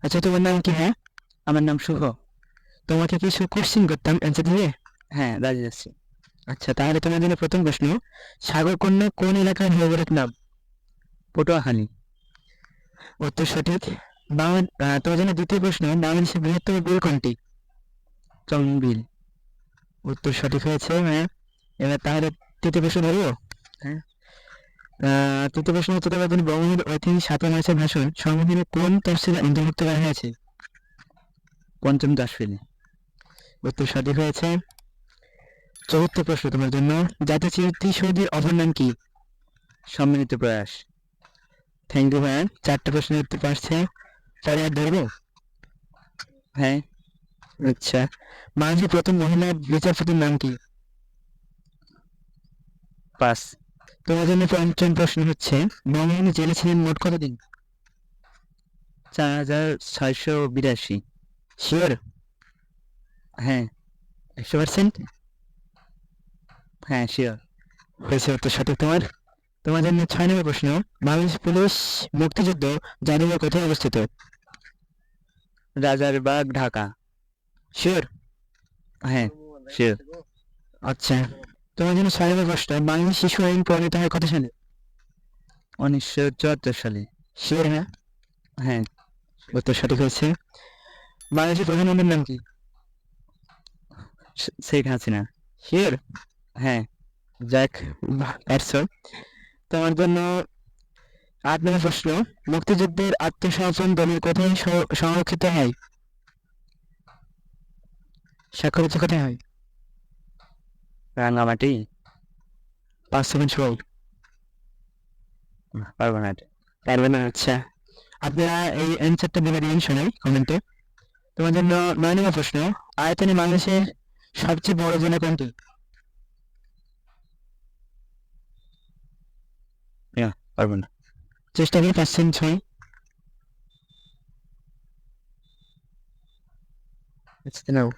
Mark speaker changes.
Speaker 1: আচ্ছা, তোমার নাম কি? হ্যাঁ,
Speaker 2: আমার নাম শুভ।
Speaker 1: তোমাকে কিছু কোশ্চেন করতাম, অ্যান্সার দিবে?
Speaker 2: হ্যাঁ, রাজি আছি।
Speaker 1: আচ্ছা, তাহলে তোমার জন্য প্রথম প্রশ্ন, সাগরকন্যা কোন এলাকার ভৌগোলিক নাম?
Speaker 2: পটুয়াখালী।
Speaker 1: উত্তর সঠিক। তোমার জন্য দ্বিতীয় প্রশ্ন, বাংলাদেশের বৃহত্তম বিল কোনটি?
Speaker 2: চলনবিল।
Speaker 1: উত্তর সঠিক হয়েছে। হ্যাঁ, এবার তাহলে তৃতীয় প্রশ্ন ধরবো।
Speaker 2: হ্যাঁ।
Speaker 1: তৃতীয় প্রশ্ন হচ্ছে, তোমার জন্য বঙ্গবন্ধুর ঐতিহাসিক ৭ই মার্চের ভাষণ সংবিধানের কোন তফসিলে অন্তর্ভুক্ত করা হয়েছে?
Speaker 2: পঞ্চম তফসিলে।
Speaker 1: উত্তর সঠিক হয়েছে। চতুর্থ প্রশ্ন তোমার জন্য, জাতীয় স্মৃতিসৌধের অপর নাম কি?
Speaker 2: সম্মিলিত প্রয়াস।
Speaker 1: থ্যাংক ইউ ভাইয়া, চারটা প্রশ্নের উত্তর পারছে। পরে আর ধরবো?
Speaker 2: হ্যাঁ।
Speaker 1: আচ্ছা, বাংলাদেশের প্রথম মহিলা বিচারপতির নাম কি?
Speaker 2: পাস।
Speaker 1: তোমার জন্য পঞ্চম প্রশ্ন হচ্ছে, বঙ্গবন্ধু জেলে ছিলেন মোট কতদিন?
Speaker 2: 4682।
Speaker 1: শিওর?
Speaker 2: হ্যাঁ।
Speaker 1: 100%?
Speaker 2: হ্যাঁ, শিওর।
Speaker 1: হয়েছে উত্তর সঠিক তোমার। তোমার জন্য 6 নম্বর প্রশ্ন, বাংলাদেশ পুলিশ মুক্তিযুদ্ধ জাদুঘর কোথায় অবস্থিত?
Speaker 2: রাজারবাগ, ঢাকা।
Speaker 1: শিওর?
Speaker 2: হ্যাঁ, শিওর।
Speaker 1: আচ্ছা, তোমার জন্য 6 নম্বর প্রশ্ন, বাংলাদেশ শিশু আইন প্রণীত হয় কত সালে?
Speaker 2: 1974 সালে।
Speaker 1: শিওর? হ্যাঁ,
Speaker 2: হ্যাঁ।
Speaker 1: উত্তর সঠিক হয়েছে। বাংলাদেশের প্রধানমন্ত্রীর নাম কি?
Speaker 2: শেখ হাসিনা।
Speaker 1: শিওর?
Speaker 2: হ্যাঁ।
Speaker 1: যাক, পারছো। তোমার জন্য 8 নম্বর প্রশ্ন, মুক্তিযুদ্ধের আত্মসমর্পণ দলিল কোথায় সংরক্ষিত হয়? স্বাক্ষরিত কোথায় হয়?
Speaker 2: রাঙামাটি।
Speaker 1: 5 সেকেন্ড সময়।
Speaker 2: পারবো না এটা।
Speaker 1: পারবে না? আচ্ছা, আপনারা এই অ্যান্সারটা বলে দিন শোনাই কমেন্টে। তোমার জন্য 9 নম্বর প্রশ্ন, আয়তনে বাংলাদেশের সবচেয়ে বড় জেলা কোনটি?
Speaker 2: পারবো না।
Speaker 1: চেষ্টা করি, 5 সেকেন্ড সময়।
Speaker 2: আচ্ছা, নাও।